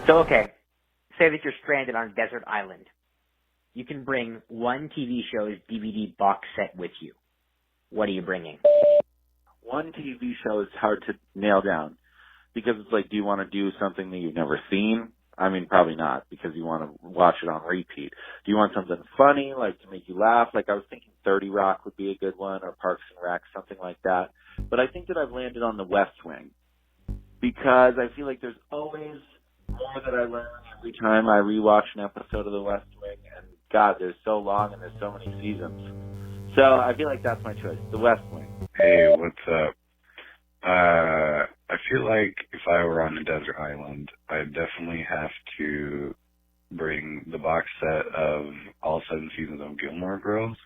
So, okay, say that you're stranded on a desert island. You can bring one TV show's DVD box set with you. What are you bringing? One TV show is hard to nail down because it's like, do you want to do something that you've never seen? I mean, probably not, because you want to watch it on repeat. Do you want something funny, like to make you laugh? Like I was thinking 30 Rock would be a good one, or Parks and Rec, something like that. But I think that I've landed on The West Wing, because I feel like there's always more that I learn every time I rewatch an episode of The West Wing. And God, there's so long and there's so many seasons. So I feel like that's my choice, The West Wing. Hey, what's up? I feel like if I were on a desert island, I'd definitely have to bring the box set of all 7 seasons of Gilmore Girls.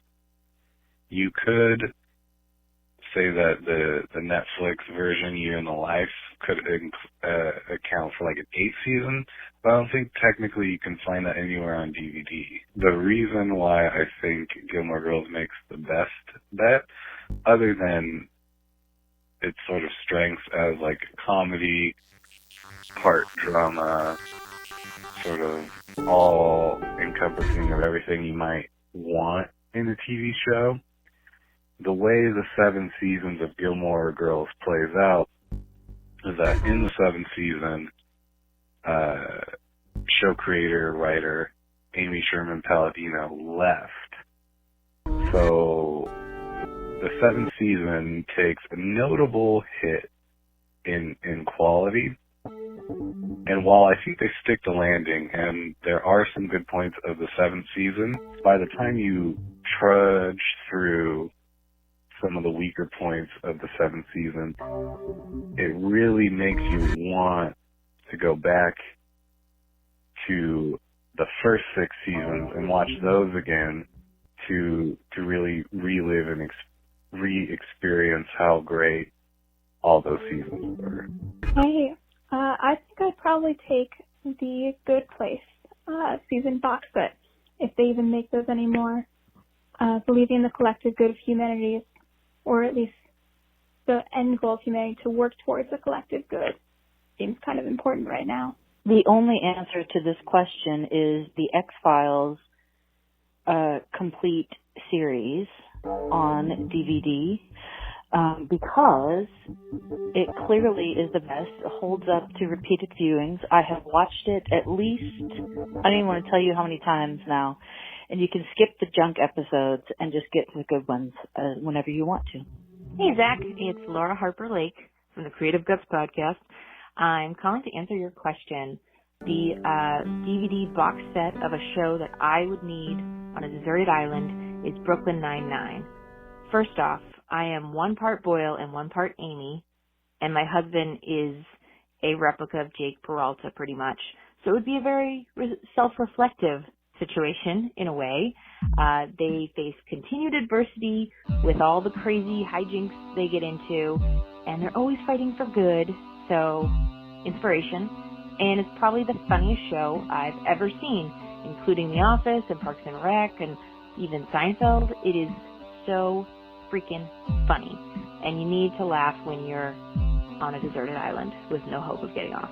You could say that the Netflix version, Year in the Life, could account for like an 8th season, but I don't think technically you can find that anywhere on DVD. The reason why I think Gilmore Girls makes the best bet, other than its sort of strengths as like a comedy, part drama, sort of all encompassing of everything you might want in a TV show, the way the 7 seasons of Gilmore Girls plays out is that in the 7th season, show creator, writer, Amy Sherman Palladino left. So the 7th season takes a notable hit in quality. And while I think they stick the landing, and there are some good points of the 7th season, by the time you trudge through some of the weaker points of the 7th season, it really makes you want to go back to the first 6 seasons and watch those again to really relive and re-experience how great all those seasons were. Hey, I think I'd probably take the Good Place season box set, if they even make those anymore. Believing in the collective good of humanity, or at least the end goal of humanity to work towards a collective good, seems kind of important right now. The only answer to this question is the X-Files complete series on DVD, because it clearly is the best. It holds up to repeated viewings. I have watched it at least, I don't even want to tell you how many times now. And you can skip the junk episodes and just get to the good ones whenever you want to. Hey, Zach. It's Laura Harper Lake from the Creative Guts podcast. I'm calling to answer your question. The DVD box set of a show that I would need on a deserted island is Brooklyn Nine-Nine. First off, I am 1 part Boyle and 1 part Amy, and my husband is a replica of Jake Peralta, pretty much. So it would be a very self-reflective situation, in a way. They face continued adversity with all the crazy hijinks they get into, and they're always fighting for good, so inspiration. And it's probably the funniest show I've ever seen, including The Office and Parks and Rec and even Seinfeld. It is so freaking funny, and you need to laugh when you're on a deserted island with no hope of getting off.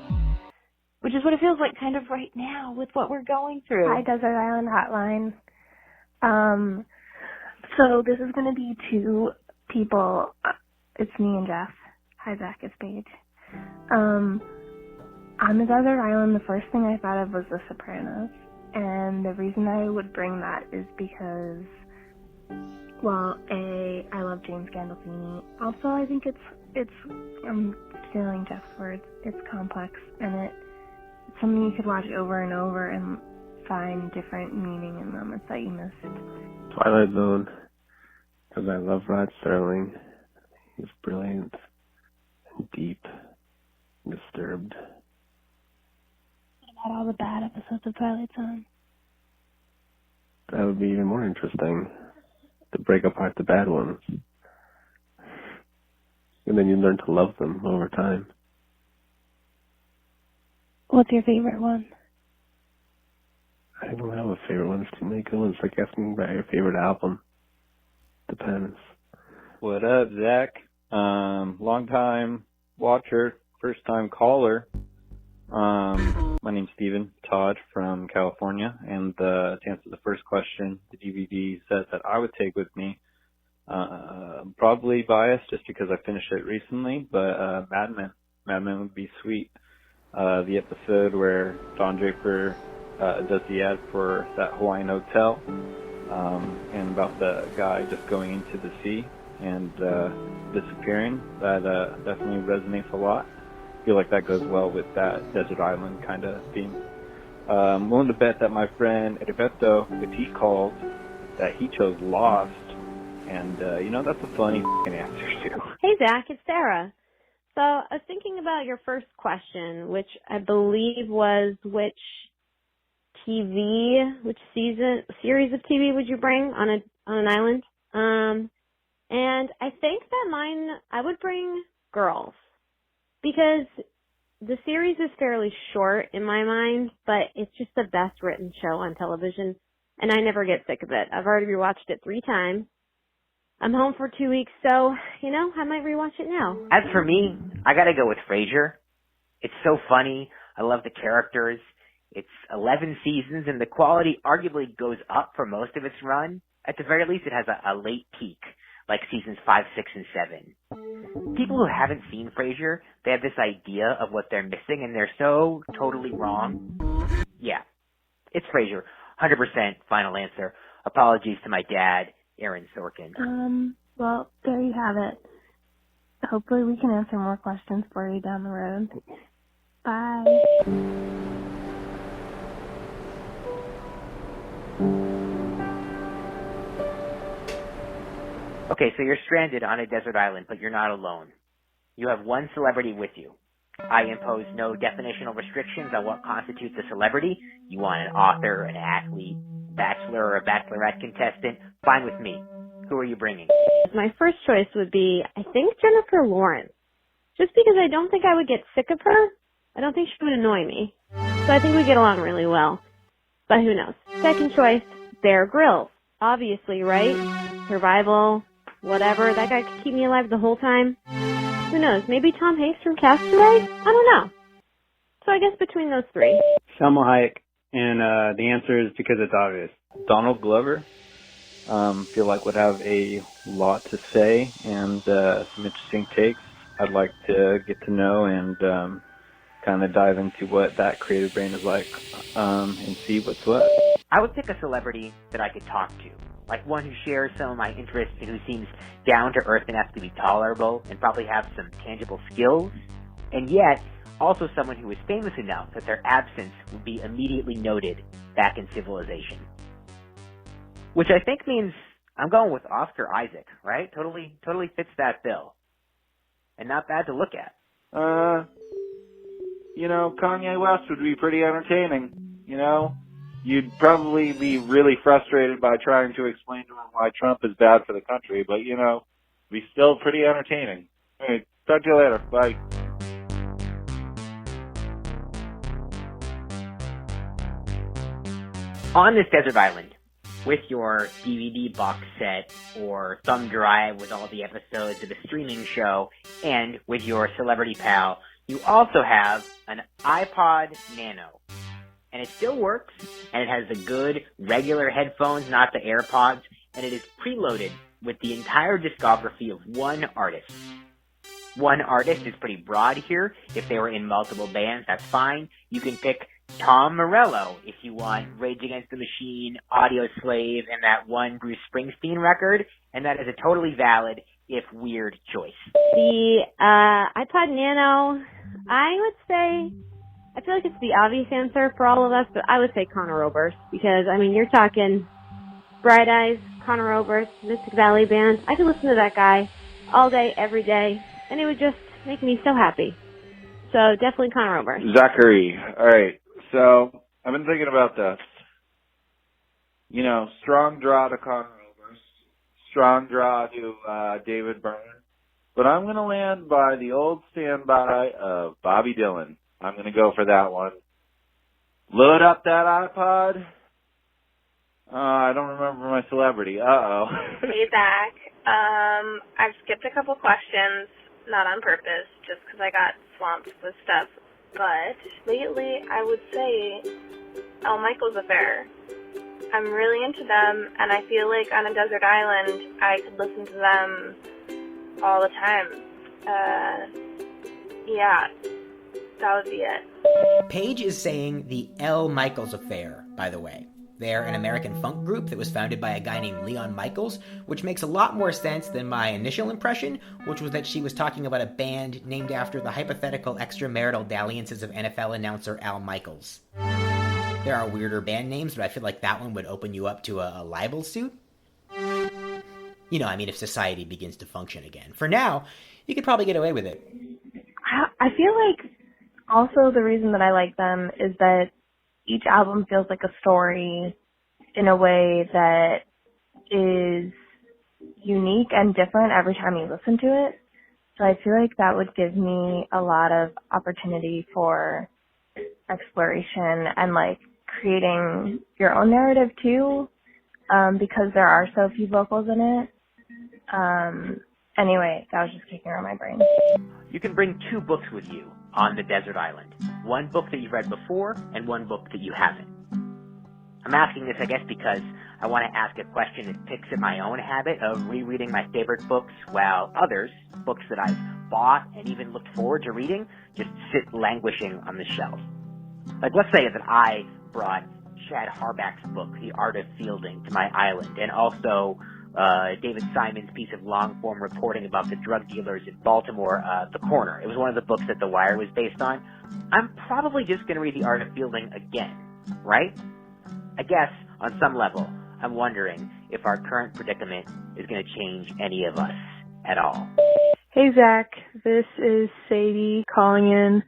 Which is what it feels like kind of right now with what we're going through. Hi, Desert Island Hotline. So this is going to be 2 people. It's me and Jeff. Hi, Zach. It's Paige. On the desert island, the first thing I thought of was The Sopranos. And the reason I would bring that is because, well, A, I love James Gandolfini. Also, I think it's I'm stealing Jeff's words, it's complex, and it's something you could watch over and over and find different meaning in moments that you missed. Twilight Zone, because I love Rod Serling. He's brilliant and deep and disturbed. What about all the bad episodes of Twilight Zone? That would be even more interesting, to break apart the bad ones. And then you learn to love them over time. What's your favorite one? I don't have a favorite one. There's too many good ones. It's like asking about your favorite album. Depends. What up, Zach? Long time watcher, first time caller. My name's Steven Todd from California, and to answer the first question, the DVD set that I would take with me, probably biased just because I finished it recently, but Mad Men would be sweet. The episode where Don Draper does the ad for that Hawaiian hotel, and about the guy just going into the sea and disappearing, that definitely resonates a lot. I feel like that goes well with that desert island kind of theme. I'm willing to bet that my friend Heriberto, if he calls, that he chose Lost, and that's a funny answer too. Hey Zach, it's Sarah. So I was thinking about your first question, which I believe was which series of TV would you bring on an island? And I think that I would bring Girls, because the series is fairly short in my mind, but it's just the best written show on television, and I never get sick of it. I've already rewatched it 3 times. I'm home for 2 weeks, so, I might rewatch it now. As for me, I gotta go with Frasier. It's so funny. I love the characters. It's 11 seasons, and the quality arguably goes up for most of its run. At the very least, it has a late peak, like seasons 5, 6, and 7. People who haven't seen Frasier, they have this idea of what they're missing, and they're so totally wrong. Yeah, it's Frasier. 100% final answer. Apologies to my dad, Aaron Sorkin. Well, there you have it. Hopefully we can answer more questions for you down the road. Bye. Okay, so you're stranded on a desert island, but you're not alone. You have one celebrity with you. I impose no definitional restrictions on what constitutes a celebrity. You want an author, an athlete, bachelor or a bachelorette contestant, fine with me. Who are you bringing? My first choice would be, I think, Jennifer Lawrence. Just because I don't think I would get sick of her. I don't think she would annoy me. So I think we get along really well. But who knows? Second choice, Bear Grylls. Obviously, right? Survival, whatever. That guy could keep me alive the whole time. Who knows? Maybe Tom Hanks from Castaway? I don't know. So I guess between those 3. Selma Hayek, and the answer is because it's obvious. Donald Glover, feel like would have a lot to say and some interesting takes. I'd like to get to know and kind of dive into what that creative brain is like and see what's what. I would pick a celebrity that I could talk to, like one who shares some of my interests and who seems down to earth enough to be tolerable and probably have some tangible skills, and yet also someone who is famous enough that their absence would be immediately noted back in civilization. Which I think means I'm going with Oscar Isaac, right? Totally fits that bill. And not bad to look at. Kanye West would be pretty entertaining. You'd probably be really frustrated by trying to explain to him why Trump is bad for the country, but, be still pretty entertaining. All right, talk to you later. Bye. On this desert island, with your DVD box set or thumb drive with all the episodes of the streaming show, and with your celebrity pal, you also have an iPod Nano. And it still works, and it has the good, regular headphones, not the AirPods, and it is preloaded with the entire discography of one artist. One artist is pretty broad here. If they were in multiple bands, that's fine. You can pick Tom Morello if you want Rage Against the Machine, Audio Slave, and that one Bruce Springsteen record, and that is a totally valid, if weird, choice. The iPod Nano, I would say, I feel like it's the obvious answer for all of us, but I would say Conor Oberst, because, you're talking Bright Eyes, Conor Oberst, Mystic Valley Band. I could listen to that guy all day, every day, and it would just make me so happy. So definitely Conor Oberst. Zachary. All right. So I've been thinking about this. Strong draw to Conor Oberst, strong draw to David Byrne, but I'm going to land by the old standby of Bobby Dylan. I'm going to go for that one. Load up that iPod. I don't remember my celebrity. Uh-oh. Hey, Zach. I've skipped a couple questions, not on purpose, just because I got swamped with stuff but lately I would say Al Michaels Affair. I'm really into them, and I feel like on a desert island I could listen to them all the time. Yeah, that would be it. Paige is saying the L. Michaels Affair, by the way. They're an American funk group that was founded by a guy named Leon Michaels, which makes a lot more sense than my initial impression, which was that she was talking about a band named after the hypothetical extramarital dalliances of NFL announcer Al Michaels. There are weirder band names, but I feel like that one would open you up to a libel suit. You know, I mean, if society begins to function again. For now, you could probably get away with it. I feel like also the reason that I like them is that each album feels like a story in a way that is unique and different every time you listen to it. So I feel like that would give me a lot of opportunity for exploration and like creating your own narrative too, because there are so few vocals in it. Anyway, that was just kicking around my brain. You can bring 2 books with you on the desert island. One book that you've read before and one book that you haven't. I'm asking this, I guess, because I want to ask a question that picks at my own habit of rereading my favorite books, while others, books that I've bought and even looked forward to reading, just sit languishing on the shelf. Like, let's say that I brought Chad Harbach's book, The Art of Fielding, to my island, and also David Simon's piece of long-form reporting about the drug dealers in Baltimore, The Corner. It was one of the books that The Wire was based on. I'm probably just going to read The Art of Fielding again, right? I guess, on some level, I'm wondering if our current predicament is going to change any of us at all. Hey, Zach. This is Sadie calling in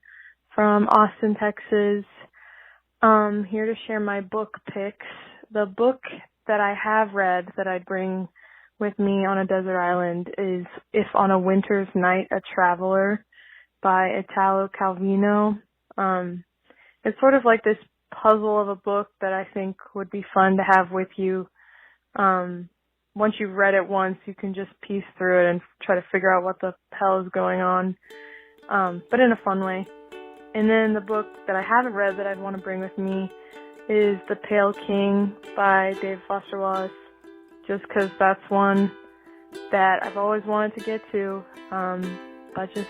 from Austin, Texas. Here to share my book picks. The book that I have read that I'd bring with me on a desert island is If on a Winter's Night, a Traveler by Italo Calvino. It's sort of like this puzzle of a book that I think would be fun to have with you. Once you've read it once, you can just piece through it and try to figure out what the hell is going on, but in a fun way. And then the book that I haven't read that I'd want to bring with me is The Pale King by Dave Foster Wallace, just because that's one that I've always wanted to get to, but just,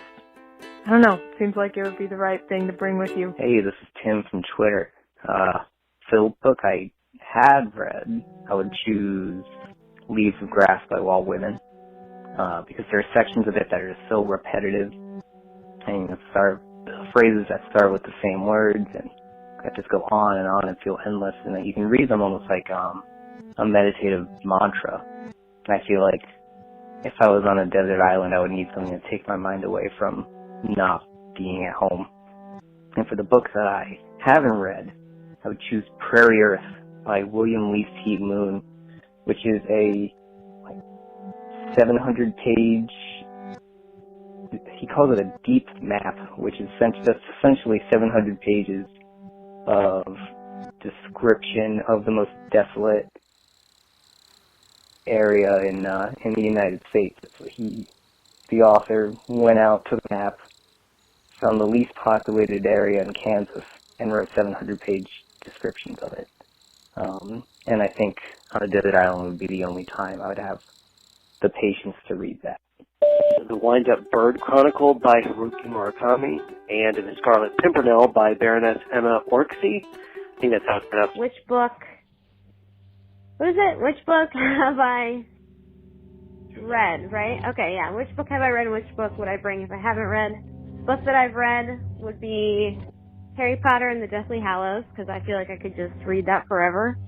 I don't know, seems like it would be the right thing to bring with you. Hey, this is Tim from Twitter. The book I had read, I would choose Leaves of Grass by Walt Whitman, because there are sections of it that are just so repetitive, and phrases that start with the same words, and that just go on and feel endless, and that you can read them almost like a meditative mantra. And I feel like if I was on a desert island, I would need something to take my mind away from not being at home. And for the books that I haven't read, I would choose Prairie Earth by William Leaf T. Moon, which is a 700-page, he calls it a deep map, which is essentially 700 pages of description of the most desolate area in the United States. So the author went out to the map, found the least populated area in Kansas, and wrote 700-page descriptions of it. And I think on a desert island would be the only time I would have the patience to read that. The Wind-Up Bird Chronicle by Haruki Murakami, and The Scarlet Pimpernel by Baroness Emma Orczy. I think that's how it's pronounced. Which book? What is it? Which book have I read, right? Okay, yeah. Which book have I read and which book would I bring if I haven't read? Books that I've read would be Harry Potter and the Deathly Hallows, because I feel like I could just read that forever.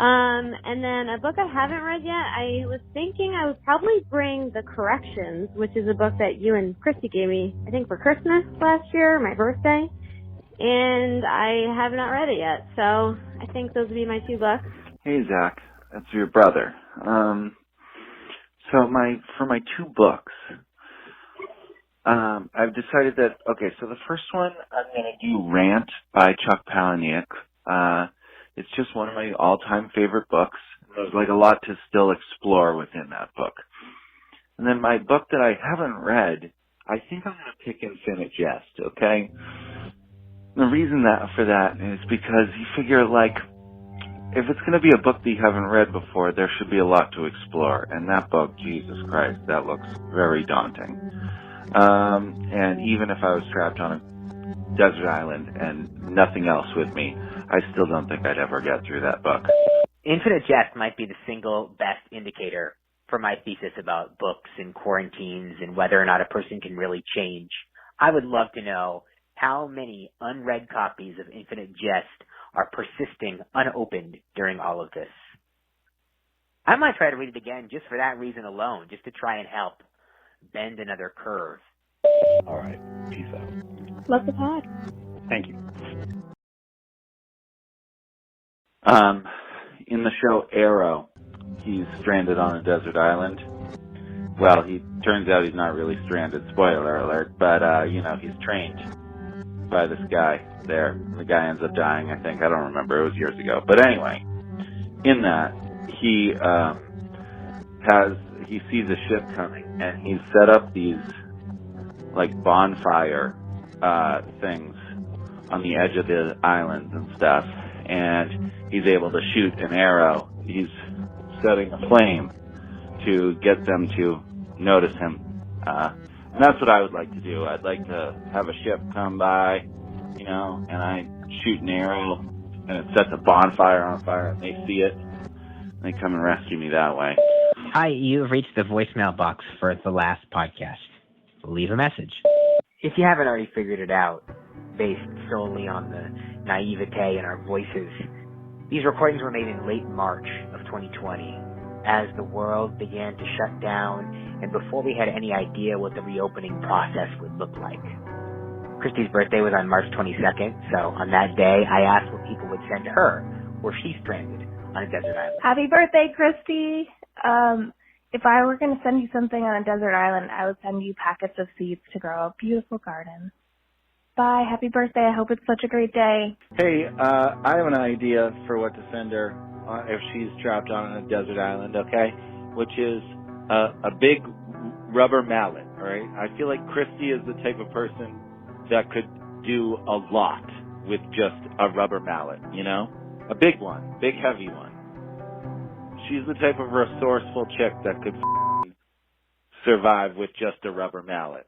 And then a book I haven't read yet, I was thinking I would probably bring The Corrections, which is a book that you and Christy gave me, I think for Christmas last year, my birthday. And I have not read it yet, so I think those would be my 2 books. Hey, Zach. That's your brother. For my 2 books, I've decided that, so the first one, I'm going to do Rant by Chuck Palahniuk. It's just one of my all-time favorite books. There's a lot to still explore within that book. And then my book that I haven't read, I think I'm going to pick Infinite Jest, okay? The reason for that is because you figure, like, if it's going to be a book that you haven't read before, there should be a lot to explore. And that book, Jesus Christ, that looks very daunting. And even if I was trapped on a desert island and nothing else with me, I still don't think I'd ever get through that book. Infinite Jest might be the single best indicator for my thesis about books and quarantines and whether or not a person can really change. I would love to know how many unread copies of Infinite Jest are persisting unopened during all of this. I might try to read it again just for that reason alone, just to try and help bend another curve. All right. Peace out. Love the pod. Thank you. In the show Arrow, he's stranded on a desert island. Well, he turns out he's not really stranded, spoiler alert, but, he's trained by this guy there. The guy ends up dying, I think. I don't remember. It was years ago. But anyway, in that, he sees a ship coming, and he's set up these, like, bonfire things on the edge of the islands and stuff, and he's able to shoot an arrow. He's setting a flame to get them to notice him. And that's what I would like to do. I'd like to have a ship come by, and I shoot an arrow, and it sets a bonfire on fire, and they see it, and they come and rescue me that way. Hi, you've reached the voicemail box for the last podcast. Leave a message. If you haven't already figured it out, based solely on the naivete in our voices, these recordings were made in late March of 2020, as the world began to shut down and before we had any idea what the reopening process would look like. Christy's birthday was on March 22nd, so on that day, I asked what people would send her where she's stranded on a desert island. Happy birthday, Christy! If I were going to send you something on a desert island, I would send you packets of seeds to grow a beautiful garden. Bye. Happy birthday. I hope it's such a great day. Hey, I have an idea for what to send her if she's trapped on a desert island, okay? Which is a big rubber mallet, all right? I feel like Christy is the type of person that could do a lot with just a rubber mallet, A big one, big heavy one. She's the type of resourceful chick that could survive with just a rubber mallet.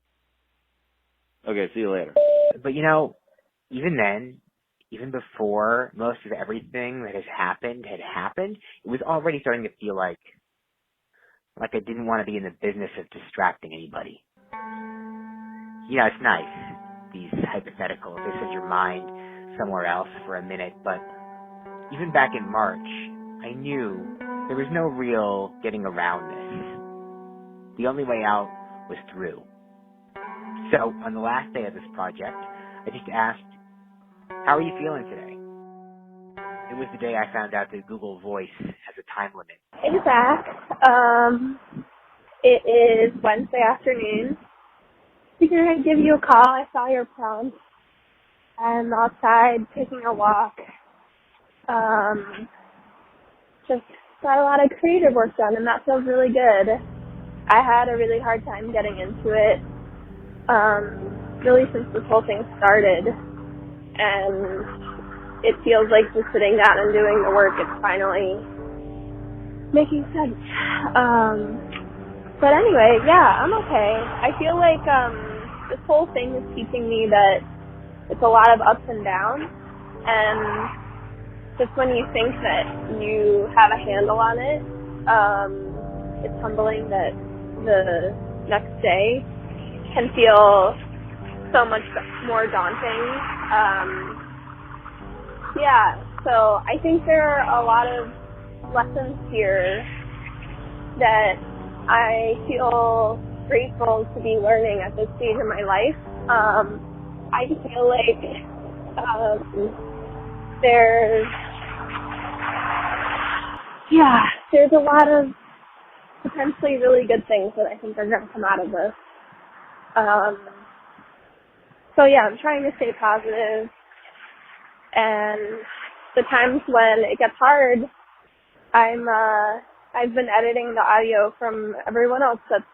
Okay, see you later. But even then, even before most of everything that has happened had happened, it was already starting to feel like I didn't want to be in the business of distracting anybody. It's nice, these hypotheticals. They set your mind somewhere else for a minute, but even back in March, I knew there was no real getting around this. The only way out was through. So, on the last day of this project, I just asked, how are you feeling today? It was the day I found out that Google Voice has a time limit. Hey, Zach. It is Wednesday afternoon. Figured I'd give you a call. I saw your prompt. I'm outside taking a walk. Just got a lot of creative work done, and that feels really good. I had a really hard time getting into it, really since this whole thing started, and it feels like just sitting down and doing the work, it's finally making sense. But anyway, yeah, I'm okay. I feel like this whole thing is teaching me that it's a lot of ups and downs, and just when you think that you have a handle on it, it's humbling that the next day can feel so much more daunting. So I think there are a lot of lessons here that I feel grateful to be learning at this stage in my life. I feel like there's a lot of potentially really good things that I think are going to come out of this. I'm trying to stay positive, and the times when it gets hard, I've been editing the audio from everyone else that's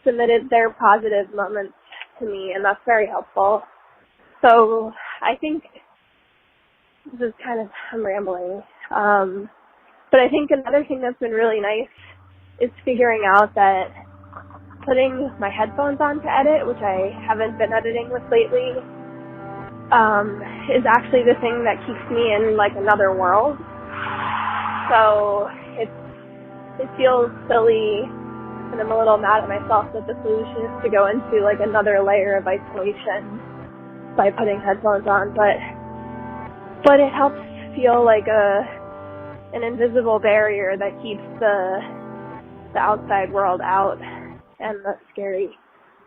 submitted their positive moments to me, and that's very helpful. So I think this is kind of, I'm rambling. But I think another thing that's been really nice is figuring out that putting my headphones on to edit, which I haven't been editing with lately, is actually the thing that keeps me in like another world. So it feels silly, and I'm a little mad at myself that the solution is to go into like another layer of isolation by putting headphones on, but it helps feel like an invisible barrier that keeps the outside world out and the scary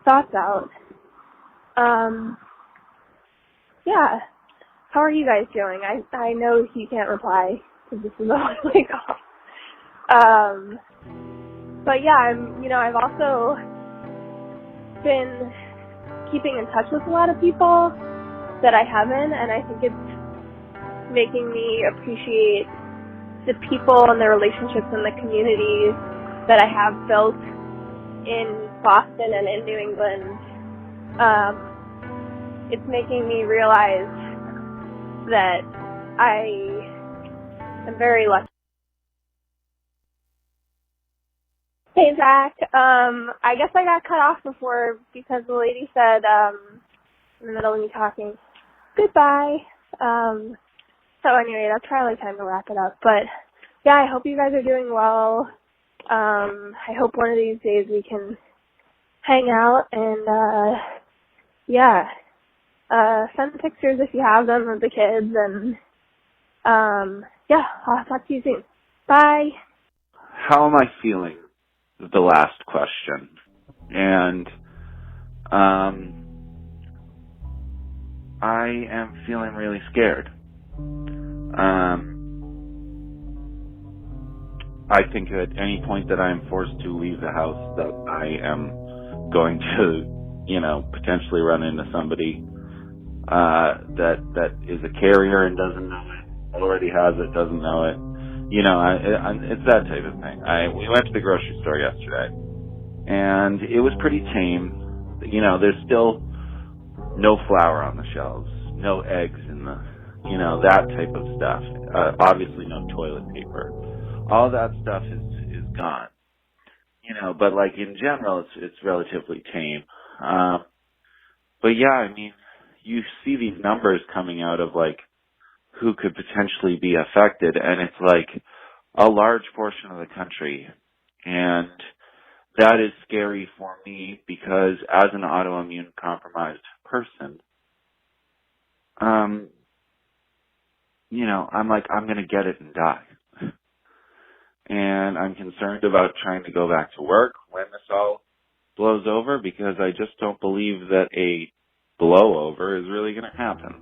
thoughts out. Yeah. How are you guys doing? I know you can't reply because this is all like off. But yeah, I've also been keeping in touch with a lot of people that I haven't, and I think it's making me appreciate the people and the relationships and the communities that I have built in Boston and in New England. It's making me realize that I am very lucky. Hey, Zach. I guess I got cut off before because the lady said, in the middle of me talking, goodbye. So anyway, that's probably time to wrap it up. But yeah, I hope you guys are doing well. I hope one of these days we can hang out and, send pictures if you have them of the kids, and, I'll talk to you soon. Bye. How am I feeling? The last question. And, I am feeling really scared. I think at any point that I am forced to leave the house that I am going to, potentially run into somebody that is a carrier and doesn't know it, already has it, doesn't know it. It's that type of thing. We went to the grocery store yesterday, and it was pretty tame. There's still no flour on the shelves, no eggs in the, that type of stuff. Obviously no toilet paper. All that stuff is gone. But like in general, it's relatively tame. But yeah, you see these numbers coming out of like who could potentially be affected, and it's like a large portion of the country. And that is scary for me because as an autoimmune compromised person, I'm like, I'm going to get it and die. And I'm concerned about trying to go back to work when this all blows over because I just don't believe that a blowover is really going to happen.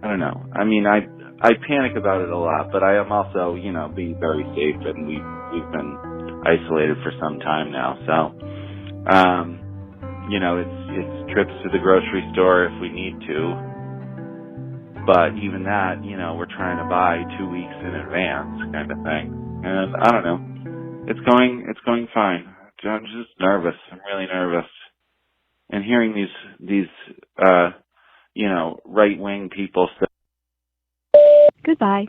I don't know. I panic about it a lot, but I am also, being very safe, and we've been isolated for some time now. So, it's trips to the grocery store if we need to. But even that, we're trying to buy 2 weeks in advance kind of thing. And I don't know. It's going fine. I'm just nervous. I'm really nervous. And hearing these right-wing people say. Goodbye.